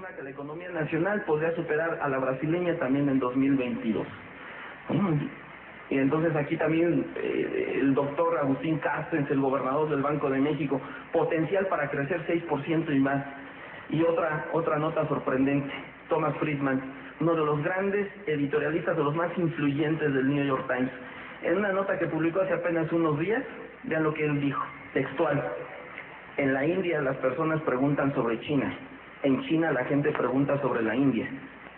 estima que la economía nacional podría superar a la brasileña también en 2022. Y entonces aquí también el doctor Agustín Carstens, el gobernador del Banco de México, potencial para crecer 6% y más. Y otra nota sorprendente, Thomas Friedman, uno de los grandes editorialistas, de los más influyentes del New York Times. En una nota que publicó hace apenas unos días, vean lo que él dijo, textual: en la India las personas preguntan sobre China, en China la gente pregunta sobre la India.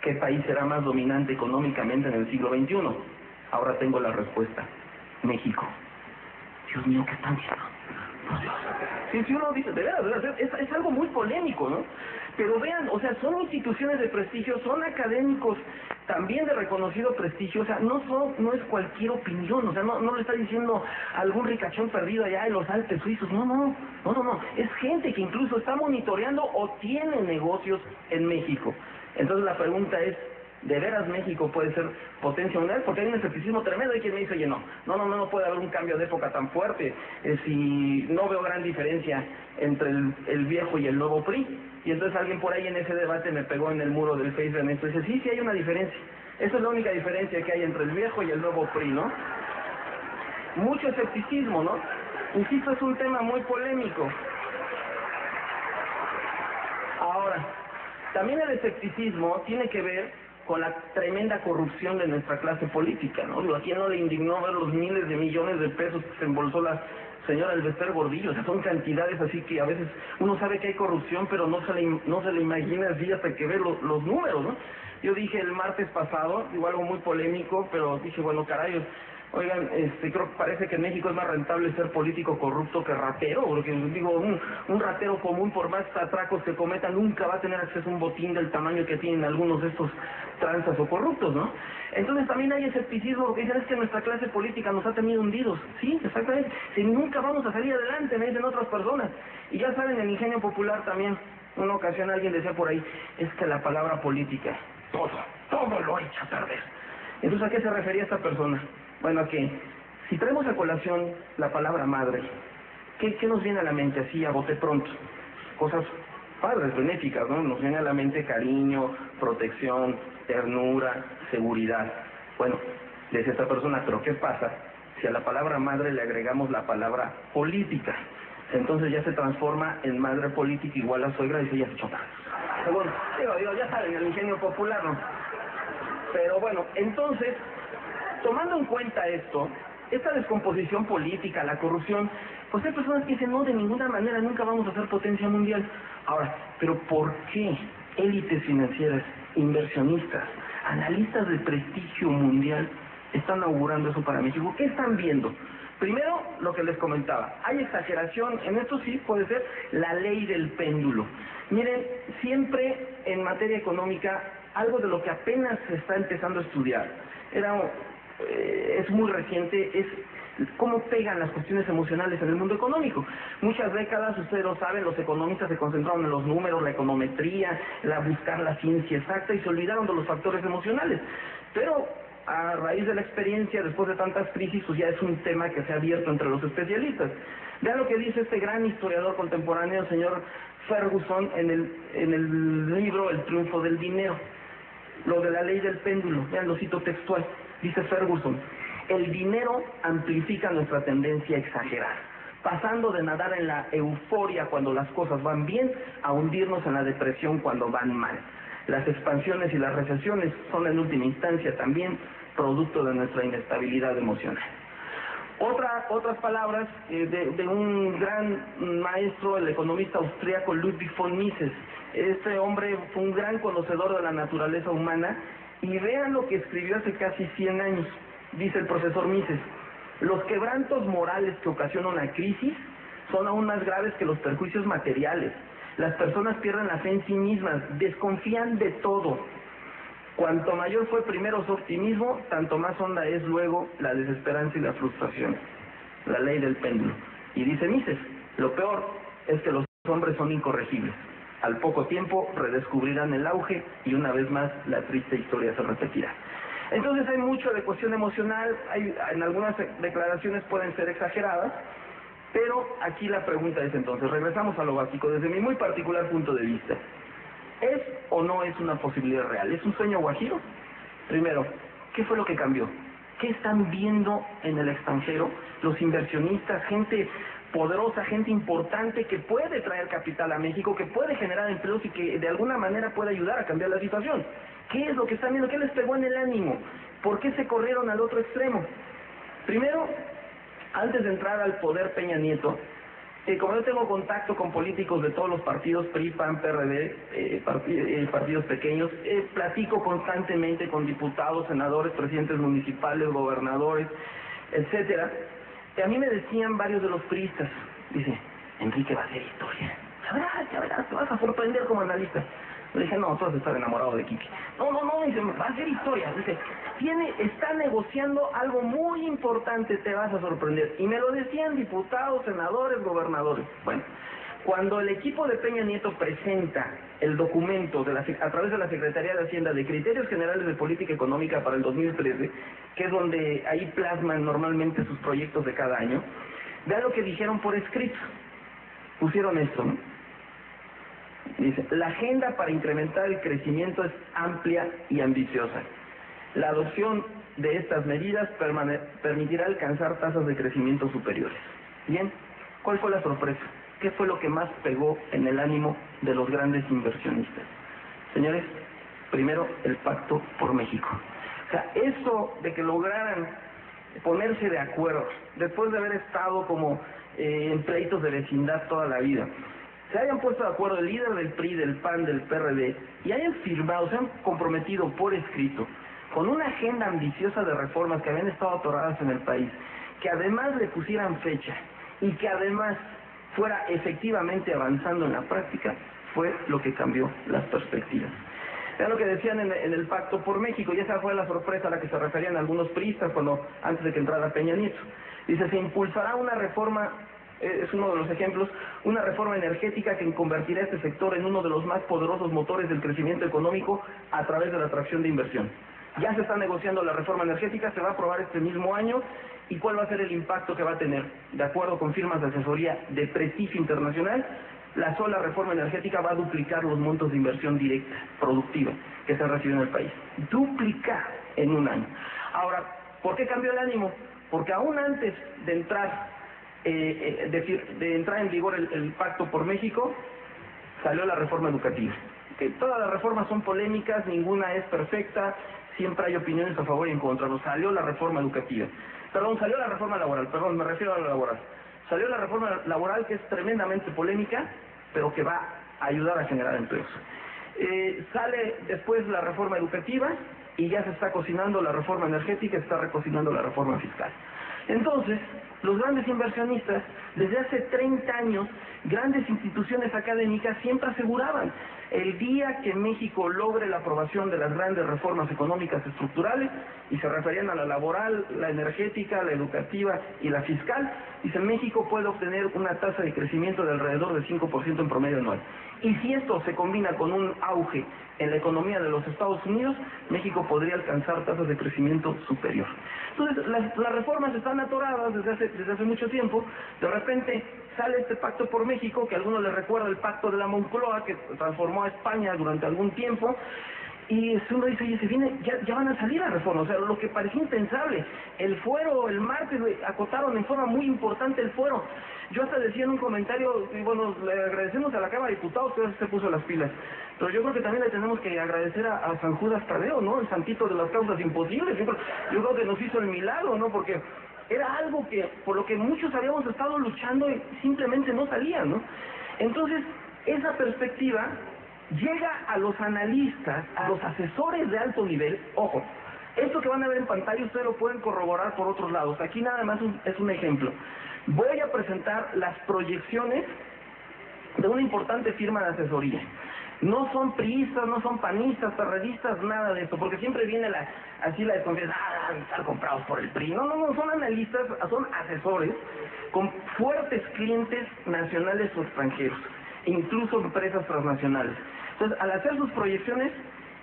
¿Qué país será más dominante económicamente en el siglo XXI? Ahora tengo la respuesta: México. Dios mío, ¿qué están diciendo? Por Dios. Si uno dice, de verdad, es algo muy polémico, ¿no? Pero vean, o sea, son instituciones de prestigio, son académicos también de reconocido prestigio, o sea, no es cualquier opinión, o sea, no le está diciendo algún ricachón perdido allá en los Alpes suizos, no, es gente que incluso está monitoreando o tiene negocios en México. Entonces la pregunta es, ¿de veras México puede ser potencia mundial? Porque hay un escepticismo tremendo. Hay quien me dice, oye, no puede haber un cambio de época tan fuerte, si no veo gran diferencia entre el viejo y el nuevo PRI. Y entonces alguien por ahí en ese debate me pegó en el muro del Facebook en esto y dice, sí hay una diferencia. Esa es la única diferencia que hay entre el viejo y el nuevo PRI, ¿no? Mucho escepticismo, ¿no? Insisto, es un tema muy polémico. Ahora, también el escepticismo tiene que ver con la tremenda corrupción de nuestra clase política, ¿no? ¿A quién no le indignó ver los miles de millones de pesos que se embolsó la señora Elvester Gordillo? O sea, son cantidades así que a veces uno sabe que hay corrupción, pero no se le imagina así hasta que ve los números, ¿no? Yo dije el martes pasado, digo algo muy polémico, pero dije, bueno, caray, oigan, creo que parece que en México es más rentable ser político corrupto que ratero, porque digo, un ratero común, por más atracos que cometa, nunca va a tener acceso a un botín del tamaño que tienen algunos de estos tranzas o corruptos, ¿no? Entonces también hay escepticismo, porque dicen, es que nuestra clase política nos ha tenido hundidos. Sí, exactamente. Si nunca vamos a salir adelante, me dicen otras personas. Y ya saben, el ingenio popular también, una ocasión alguien decía por ahí, es que la palabra política, todo lo echa a perder. Entonces, ¿a qué se refería esta persona? Bueno, a que si traemos a colación la palabra madre, ¿qué nos viene a la mente así a bote pronto? Cosas padres, benéficas, ¿no? Nos viene a la mente cariño, protección, ternura, seguridad. Bueno, dice esta persona, pero ¿qué pasa si a la palabra madre le agregamos la palabra política? Entonces ya se transforma en madre política igual a suegra y se ya se choca. Bueno, digo, ya saben, el ingenio popular, ¿no? Pero bueno, entonces, tomando en cuenta esto, esta descomposición política, la corrupción, pues hay personas que dicen, no, de ninguna manera, nunca vamos a ser potencia mundial. Ahora, ¿pero por qué élites financieras, inversionistas, analistas de prestigio mundial están augurando eso para México? ¿Qué están viendo? Primero, lo que les comentaba, hay exageración, en esto sí puede ser la ley del péndulo. Miren, siempre en materia económica, algo de lo que apenas se está empezando a estudiar, es muy reciente, es cómo pegan las cuestiones emocionales en el mundo económico. Muchas décadas, ustedes lo saben, los economistas se concentraron en los números, la econometría, buscar la ciencia exacta y se olvidaron de los factores emocionales. Pero a raíz de la experiencia, después de tantas crisis, pues ya es un tema que se ha abierto entre los especialistas. Vean lo que dice este gran historiador contemporáneo, el señor Ferguson, en el libro El triunfo del dinero. Lo de la ley del péndulo, vean, lo cito textual. Dice Ferguson, el dinero amplifica nuestra tendencia a exagerar, pasando de nadar en la euforia cuando las cosas van bien a hundirnos en la depresión cuando van mal. Las expansiones y las recesiones son en última instancia también producto de nuestra inestabilidad emocional. Otras palabras de un gran maestro, el economista austríaco Ludwig von Mises. Este hombre fue un gran conocedor de la naturaleza humana y vean lo que escribió hace casi 100 años. Dice el profesor Mises, los quebrantos morales que ocasiona una crisis son aún más graves que los perjuicios materiales. Las personas pierden la fe en sí mismas, desconfían de todo. Cuanto mayor fue primero su optimismo, tanto más honda es luego la desesperanza y la frustración. La ley del péndulo. Y dice Mises, lo peor es que los hombres son incorregibles. Al poco tiempo redescubrirán el auge y una vez más la triste historia se repetirá. Entonces hay mucho de cuestión emocional, en algunas declaraciones pueden ser exageradas, pero aquí la pregunta es entonces, regresamos a lo básico, desde mi muy particular punto de vista. ¿Es o no es una posibilidad real? ¿Es un sueño guajiro? Primero, ¿qué fue lo que cambió? ¿Qué están viendo en el extranjero los inversionistas, gente poderosa, gente importante que puede traer capital a México, que puede generar empleos y que de alguna manera puede ayudar a cambiar la situación? ¿Qué es lo que están viendo? ¿Qué les pegó en el ánimo? ¿Por qué se corrieron al otro extremo? Primero, antes de entrar al poder Peña Nieto, como yo tengo contacto con políticos de todos los partidos, PRI, PAN, PRD, partidos pequeños, platico constantemente con diputados, senadores, presidentes municipales, gobernadores, etcétera. Y a mí me decían varios de los priistas, dice, Enrique va a hacer historia. Ya verás, te vas a sorprender como analista. Le dije, no, tú vas a estar enamorado de Kiki. No, dice, va a hacer historia. Dice, está negociando algo muy importante, te vas a sorprender. Y me lo decían diputados, senadores, gobernadores. Bueno, cuando el equipo de Peña Nieto presenta el documento a través de la Secretaría de Hacienda de Criterios Generales de Política Económica para el 2013, que es donde ahí plasman normalmente sus proyectos de cada año, vean lo que dijeron por escrito. Pusieron esto, ¿no? Dice, la agenda para incrementar el crecimiento es amplia y ambiciosa. La adopción de estas medidas permitirá alcanzar tasas de crecimiento superiores. Bien, ¿cuál fue la sorpresa? ¿Qué fue lo que más pegó en el ánimo de los grandes inversionistas? Señores, primero, el Pacto por México. O sea, eso de que lograran ponerse de acuerdo, después de haber estado como en pleitos de vecindad toda la vida, se hayan puesto de acuerdo el líder del PRI, del PAN, del PRD, y hayan firmado, se han comprometido por escrito, con una agenda ambiciosa de reformas que habían estado atoradas en el país, que además le pusieran fecha, y que además fuera efectivamente avanzando en la práctica, fue lo que cambió las perspectivas. Era lo que decían en el Pacto por México, y esa fue la sorpresa a la que se referían algunos priistas antes de que entrara Peña Nieto. Dice, se impulsará una reforma, es uno de los ejemplos, una reforma energética que convertirá a este sector en uno de los más poderosos motores del crecimiento económico a través de la atracción de inversión. Ya se está negociando la reforma energética, se va a aprobar este mismo año. ¿Y cuál va a ser el impacto que va a tener? De acuerdo con firmas de asesoría de prestigio internacional, la sola reforma energética va a duplicar los montos de inversión directa, productiva, que se recibe en el país. Duplicar en un año. Ahora, ¿por qué cambió el ánimo? Porque aún antes de entrar en vigor el Pacto por México, salió la reforma educativa. Que todas las reformas son polémicas, ninguna es perfecta, siempre hay opiniones a favor y en contra. Pero salió la reforma educativa. Salió la reforma laboral, me refiero a la laboral. Salió la reforma laboral, que es tremendamente polémica, pero que va a ayudar a generar empleos. Sale después la reforma educativa y ya se está cocinando la reforma energética, se está recocinando la reforma fiscal. Entonces, los grandes inversionistas, desde hace 30 años, grandes instituciones académicas siempre aseguraban, el día que México logre la aprobación de las grandes reformas económicas estructurales, y se referían a la laboral, la energética, la educativa y la fiscal, dice, México puede obtener una tasa de crecimiento de alrededor del 5% en promedio anual. Y si esto se combina con un auge en la economía de los Estados Unidos, México podría alcanzar tasas de crecimiento superior. Entonces, las reformas están atoradas desde hace mucho tiempo. De repente sale este Pacto por México, que a algunos les recuerda el Pacto de la Moncloa, que transformó a España durante algún tiempo. Y uno dice, oye, ya van a salir las reformas. O sea, lo que parecía impensable. El fuero, el martes, acotaron en forma muy importante el fuero. Yo hasta decía en un comentario, y bueno, le agradecemos a la Cámara de Diputados que se puso las pilas. Pero yo creo que también le tenemos que agradecer a San Judas Tadeo, ¿no? El santito de las causas imposibles. Yo creo que nos hizo el milagro, ¿no? Porque era algo por lo que muchos habíamos estado luchando y simplemente no salía, ¿no? Entonces, esa perspectiva llega a los analistas, a los asesores de alto nivel. Ojo, esto que van a ver en pantalla ustedes lo pueden corroborar por otros lados. Aquí nada más es un ejemplo. Voy a presentar las proyecciones de una importante firma de asesoría. No son priistas, no son panistas, perredistas, nada de esto, porque siempre viene la desconfianza, están comprados por el PRI. No, son analistas, son asesores con fuertes clientes nacionales o extranjeros, incluso empresas transnacionales. Entonces, al hacer sus proyecciones,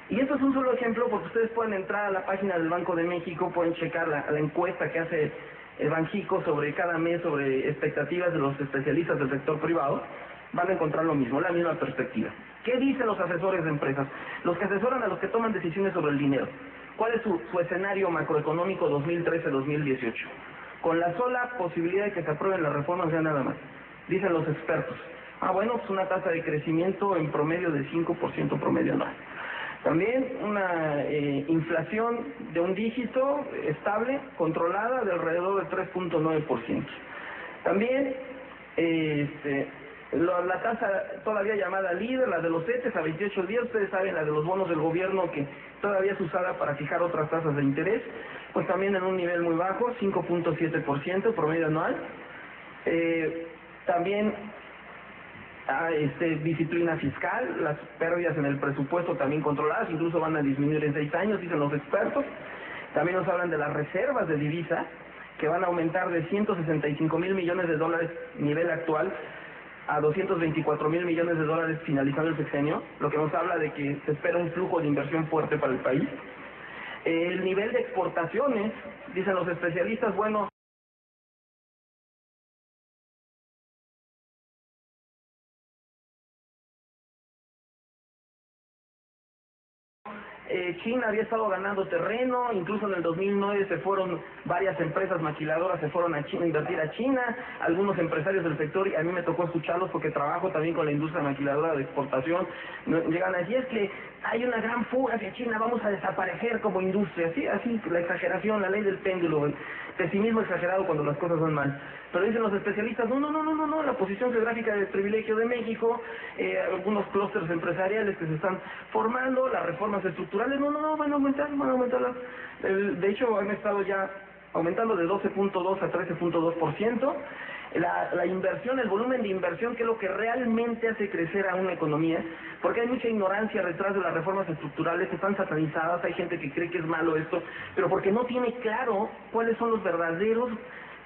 y esto es un solo ejemplo porque ustedes pueden entrar a la página del Banco de México, pueden checar la encuesta que hace el Banjico sobre cada mes, sobre expectativas de los especialistas del sector privado, van a encontrar lo mismo, la misma perspectiva. ¿Qué dicen los asesores de empresas? Los que asesoran a los que toman decisiones sobre el dinero. ¿Cuál es su escenario macroeconómico 2013-2018? Con la sola posibilidad de que se aprueben las reformas, ya nada más. Dicen los expertos. Bueno, pues una tasa de crecimiento en promedio de 5% promedio anual. También una inflación de un dígito estable, controlada, de alrededor del 3.9%. También la tasa todavía llamada líder, la de los CETES a 28 días, ustedes saben, la de los bonos del gobierno que todavía es usada para fijar otras tasas de interés, pues también en un nivel muy bajo, 5.7% promedio anual. También disciplina fiscal, las pérdidas en el presupuesto también controladas, incluso van a disminuir en 6 años, dicen los expertos. También nos hablan de las reservas de divisa, que van a aumentar de 165,000 millones de dólares nivel actual a 224,000 millones de dólares finalizando el sexenio, lo que nos habla de que se espera un flujo de inversión fuerte para el país. El nivel de exportaciones, dicen los especialistas, bueno, China había estado ganando terreno, incluso en el 2009 se fueron varias empresas maquiladoras, se fueron a China a invertir a China, algunos empresarios del sector, y a mí me tocó escucharlos porque trabajo también con la industria maquiladora de exportación, llegan a decir, es que hay una gran fuga hacia China, vamos a desaparecer como industria, así, la exageración, la ley del péndulo, el pesimismo exagerado cuando las cosas van mal. Pero dicen los especialistas, no, la posición geográfica de privilegio de México, algunos clústeres empresariales que se están formando, las reformas estructurales, no, van a aumentar. De hecho, han estado ya aumentando de 12.2 a 13.2%. La inversión, el volumen de inversión, que es lo que realmente hace crecer a una economía, porque hay mucha ignorancia detrás de las reformas estructurales, están satanizadas, hay gente que cree que es malo esto, pero porque no tiene claro cuáles son los verdaderos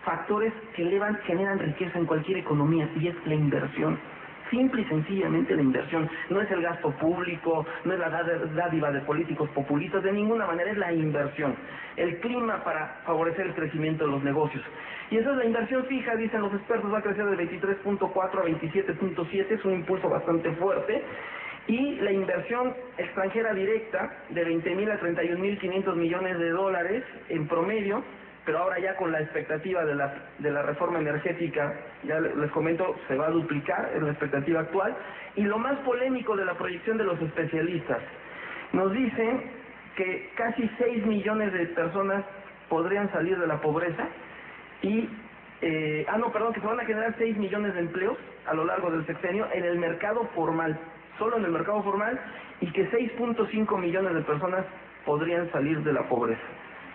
factores que generan riqueza en cualquier economía, y es la inversión. Simple y sencillamente la inversión. No es el gasto público, no es la dádiva de políticos populistas, de ninguna manera es la inversión. El clima para favorecer el crecimiento de los negocios. Y esa es la inversión fija, dicen los expertos, va a crecer de 23.4 a 27.7, es un impulso bastante fuerte. Y la inversión extranjera directa de 20,000 a 31,500 millones de dólares en promedio, pero ahora ya con la expectativa de la reforma energética, ya les comento, se va a duplicar en la expectativa actual. Y lo más polémico de la proyección de los especialistas, nos dicen que casi 6 millones de personas podrían salir de la pobreza y, que se van a generar 6 millones de empleos a lo largo del sexenio en el mercado formal, solo en el mercado formal, y que 6.5 millones de personas podrían salir de la pobreza.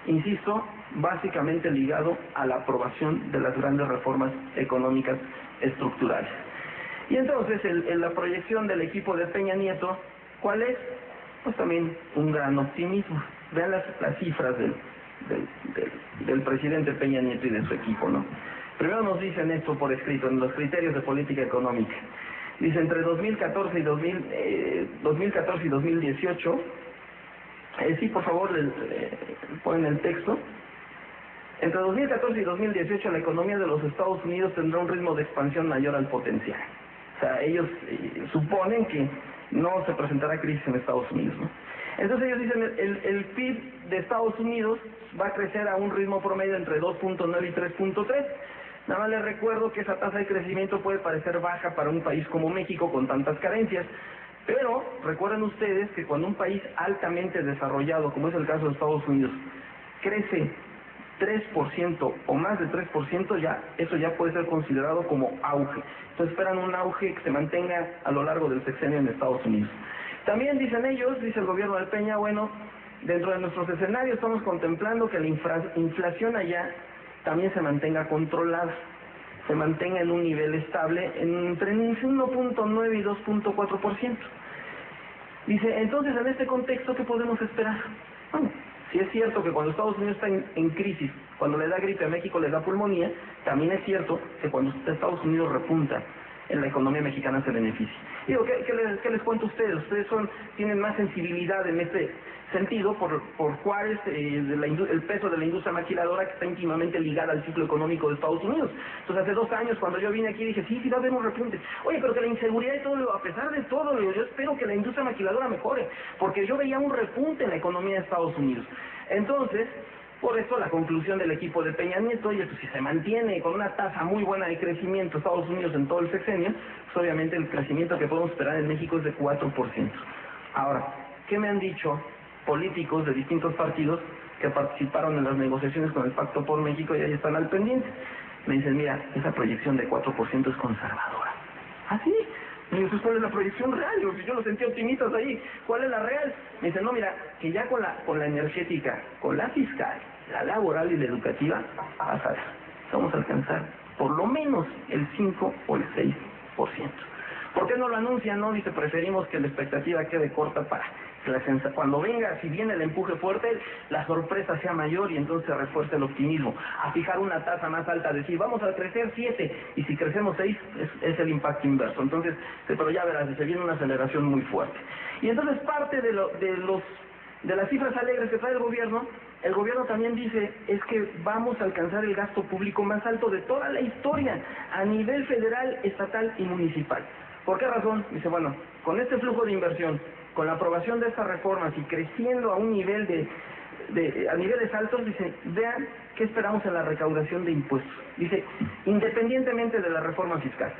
Insisto, básicamente ligado a la aprobación de las grandes reformas económicas estructurales. Y entonces, la proyección del equipo de Peña Nieto, ¿cuál es? Pues también un gran optimismo. Vean las cifras del presidente Peña Nieto y de su equipo, ¿no? Primero nos dicen esto por escrito, en los criterios de política económica. Dice, entre 2014 y 2018, sí, por favor, ponen el texto. Entre 2014 y 2018 la economía de los Estados Unidos tendrá un ritmo de expansión mayor al potencial. O sea, ellos suponen que no se presentará crisis en Estados Unidos, ¿no? Entonces ellos dicen, el PIB de Estados Unidos va a crecer a un ritmo promedio entre 2.9 y 3.3. Nada más les recuerdo que esa tasa de crecimiento puede parecer baja para un país como México con tantas carencias. Pero recuerden ustedes que cuando un país altamente desarrollado, como es el caso de Estados Unidos, crece 3% o más de 3%, eso ya puede ser considerado como auge. Entonces esperan un auge que se mantenga a lo largo del sexenio en Estados Unidos. También dicen ellos, dice el gobierno de Peña, bueno, dentro de nuestros escenarios estamos contemplando que la inflación allá también se mantenga controlada, se mantenga en un nivel estable entre 1.9 y 2.4%. Dice, entonces en este contexto, ¿qué podemos esperar? Bueno, si es cierto que cuando Estados Unidos está en crisis, cuando le da gripe a México le da pulmonía, también es cierto que cuando Estados Unidos repunta en la economía mexicana se beneficie. Digo, ¿qué les cuento a ustedes? Ustedes tienen más sensibilidad en este sentido por Juárez, el peso de la industria maquiladora que está íntimamente ligada al ciclo económico de Estados Unidos. Entonces hace 2 años cuando yo vine aquí dije, sí va a haber un repunte. Oye, pero que la inseguridad y todo, a pesar de todo, yo espero que la industria maquiladora mejore, porque yo veía un repunte en la economía de Estados Unidos. Entonces, por eso la conclusión del equipo de Peña Nieto, oye, pues si se mantiene con una tasa muy buena de crecimiento Estados Unidos en todo el sexenio, pues obviamente el crecimiento que podemos esperar en México es de 4%. Ahora, ¿qué me han dicho políticos de distintos partidos que participaron en las negociaciones con el Pacto por México y ahí están al pendiente? Me dicen, mira, esa proyección de 4% es conservadora. ¿Ah, sí? Me dicen, ¿cuál es la proyección real? Digo, si yo los sentí optimistas ahí, ¿cuál es la real? Me dicen, no, mira, que ya con la energética, con la fiscal, la laboral y la educativa, vas a ver, vamos a alcanzar por lo menos el 5 o el 6%. ¿Por qué no lo anuncian? No, dice, preferimos que la expectativa quede corta para que cuando venga, si viene el empuje fuerte, la sorpresa sea mayor y entonces se refuerce el optimismo. A fijar una tasa más alta, decir, vamos a crecer 7, y si crecemos 6, es el impacto inverso. Entonces, pero ya verás, se viene una aceleración muy fuerte. Y entonces parte de las cifras alegres que trae el gobierno también dice, es que vamos a alcanzar el gasto público más alto de toda la historia, a nivel federal, estatal y municipal. ¿Por qué razón? Dice, bueno, con este flujo de inversión, con la aprobación de estas reformas y creciendo a un nivel a niveles altos, dice, vean qué esperamos en la recaudación de impuestos. Dice, independientemente de la reforma fiscal.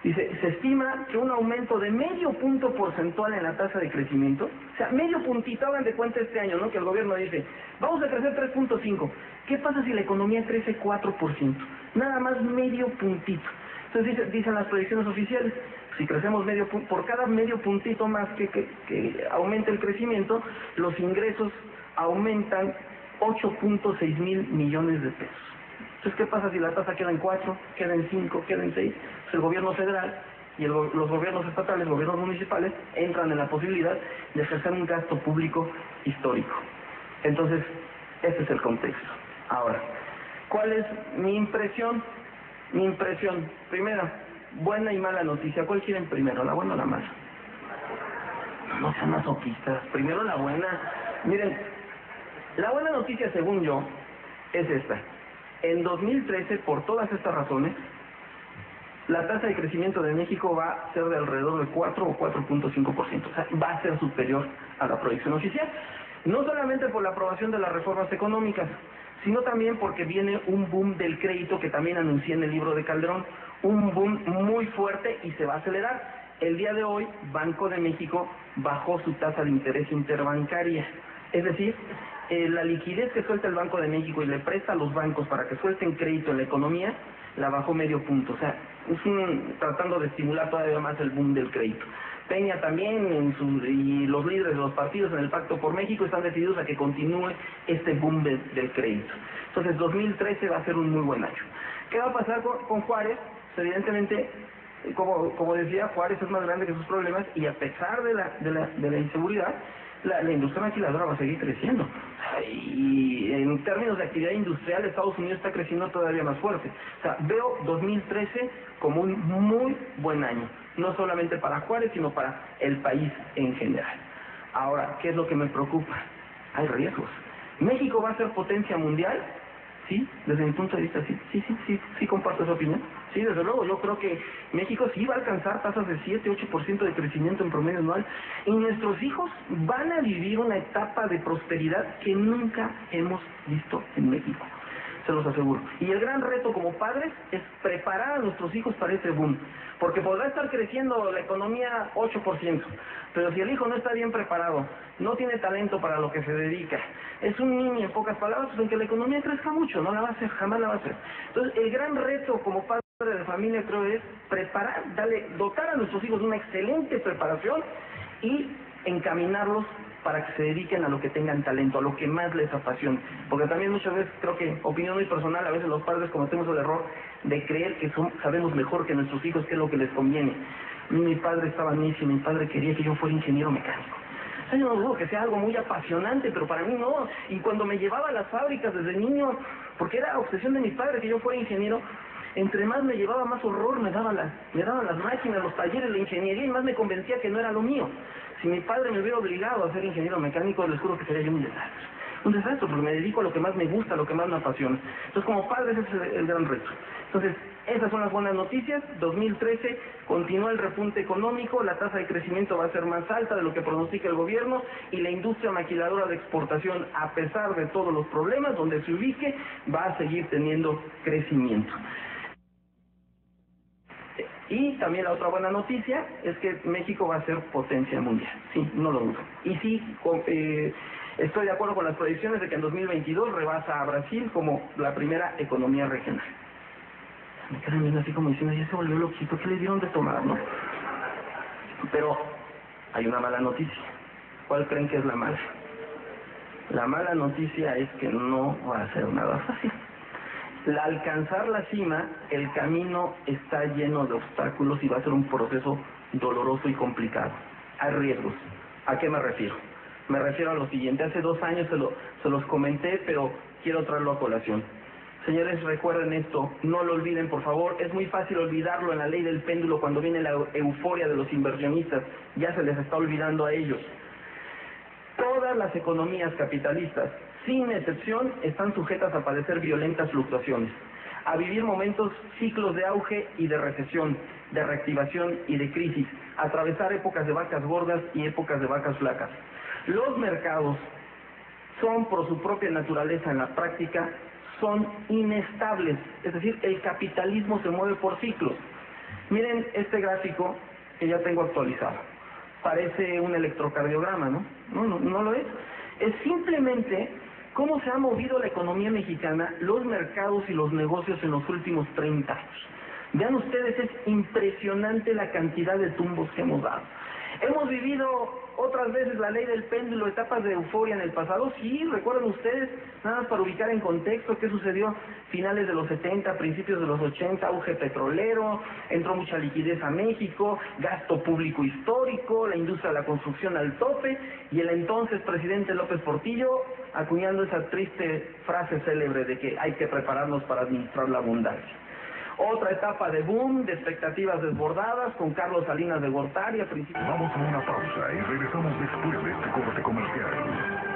Dice, se estima que un aumento de medio punto porcentual en la tasa de crecimiento, o sea, medio puntito, hagan de cuenta este año, ¿no? Que el gobierno dice, vamos a crecer 3.5. ¿Qué pasa si la economía crece 4%? Nada más medio puntito. Entonces dicen las proyecciones oficiales, si crecemos por cada medio puntito más que aumente el crecimiento, los ingresos aumentan 8.6 mil millones de pesos. Entonces, ¿qué pasa si la tasa queda en 4, queda en 5, queda en 6? Pues el gobierno federal y los gobiernos estatales, gobiernos municipales, entran en la posibilidad de ejercer un gasto público histórico. Entonces, ese es el contexto. Ahora, ¿cuál es mi impresión? Mi impresión, primera, buena y mala noticia. ¿Cuál quieren primero, la buena o la mala? No sean masoquistas, primero la buena. Miren, la buena noticia, según yo, es esta. En 2013, por todas estas razones, la tasa de crecimiento de México va a ser de alrededor de 4 o 4.5%. O sea, va a ser superior a la proyección oficial. No solamente por la aprobación de las reformas económicas, sino también porque viene un boom del crédito que también anuncié en el libro de Calderón. Un boom muy fuerte y se va a acelerar. El día de hoy, Banco de México bajó su tasa de interés interbancaria. Es decir, la liquidez que suelta el Banco de México y le presta a los bancos para que suelten crédito en la economía, la bajó medio punto. O sea, tratando de estimular todavía más el boom del crédito. Peña también y los líderes de los partidos en el Pacto por México están decididos a que continúe este boom del crédito. Entonces 2013 va a ser un muy buen año. ¿Qué va a pasar con Juárez? Pues evidentemente, como decía, Juárez es más grande que sus problemas y a pesar de la inseguridad, la industria maquiladora va a seguir creciendo. Y en términos de actividad industrial, Estados Unidos está creciendo todavía más fuerte. O sea, veo 2013 como un muy buen año, no solamente para Juárez, sino para el país en general. Ahora, ¿qué es lo que me preocupa? Hay riesgos. ¿México va a ser potencia mundial? Sí, desde mi punto de vista, sí comparto esa opinión. Sí, desde luego, yo creo que México sí va a alcanzar tasas de 7-8% de crecimiento en promedio anual y nuestros hijos van a vivir una etapa de prosperidad que nunca hemos visto en México, se los aseguro. Y el gran reto como padres es preparar a nuestros hijos para ese boom, porque podrá estar creciendo la economía 8%, pero si el hijo no está bien preparado, no tiene talento para lo que se dedica, es un niño en pocas palabras, pues aunque la economía crezca mucho, no la va a hacer, jamás la va a hacer. Entonces el gran reto como padre de familia creo es preparar, dotar a nuestros hijos de una excelente preparación y encaminarlos para que se dediquen a lo que tengan talento, a lo que más les apasione. Porque también muchas veces, creo que, opinión muy personal, a veces los padres cometemos el error de creer que sabemos mejor que nuestros hijos qué es lo que les conviene. Mi padre estaba necio, mi padre quería que yo fuera ingeniero mecánico. O sea, yo no dudo que sea algo muy apasionante, pero para mí no. Y cuando me llevaba a las fábricas desde niño, porque era obsesión de mi padre que yo fuera ingeniero, Entre más me llevaba, más horror me daban las máquinas, los talleres, la ingeniería, y más me convencía que no era lo mío. Si mi padre me hubiera obligado a ser ingeniero mecánico, les juro que sería yo un desastre. Un desastre, porque me dedico a lo que más me gusta, a lo que más me apasiona. Entonces, como padre, ese es el gran reto. Entonces, esas son las buenas noticias. 2013 continúa el repunte económico, la tasa de crecimiento va a ser más alta de lo que pronostica el gobierno, y la industria maquiladora de exportación, a pesar de todos los problemas, donde se ubique, va a seguir teniendo crecimiento. Y también la otra buena noticia es que México va a ser potencia mundial, sí, no lo dudo. Y sí, estoy de acuerdo con las predicciones de que en 2022 rebasa a Brasil como la primera economía regional. Me quedan viendo así como diciendo, ya se volvió loquito, ¿qué le dieron de tomar, no? Pero hay una mala noticia. ¿Cuál creen que es la mala? La mala noticia es que no va a ser nada fácil. Al alcanzar la cima, el camino está lleno de obstáculos y va a ser un proceso doloroso y complicado. Hay riesgos. ¿A qué me refiero? Me refiero a lo siguiente. Hace 2 años se los comenté, pero quiero traerlo a colación. Señores, recuerden esto, no lo olviden, por favor. Es muy fácil olvidarlo en la ley del péndulo cuando viene la euforia de los inversionistas. Ya se les está olvidando a ellos. Todas las economías capitalistas, sin excepción, están sujetas a padecer violentas fluctuaciones, a vivir ciclos de auge y de recesión, de reactivación y de crisis, a atravesar épocas de vacas gordas y épocas de vacas flacas. Los mercados son, por su propia naturaleza en la práctica, son inestables, es decir, el capitalismo se mueve por ciclos. Miren este gráfico que ya tengo actualizado. Parece un electrocardiograma, ¿no? No lo es. Es simplemente cómo se ha movido la economía mexicana, los mercados y los negocios en los últimos 30 años. Vean ustedes, es impresionante la cantidad de tumbos que hemos dado. Hemos vivido otras veces la ley del péndulo, etapas de euforia en el pasado. Sí, recuerden ustedes, nada más para ubicar en contexto qué sucedió finales de los 70, principios de los 80, auge petrolero, entró mucha liquidez a México, gasto público histórico, la industria de la construcción al tope, y el entonces presidente López Portillo acuñando esa triste frase célebre de que hay que prepararnos para administrar la abundancia. Otra etapa de boom, de expectativas desbordadas, con Carlos Salinas de Gortari a principios... Vamos a una pausa y regresamos después de este corte comercial.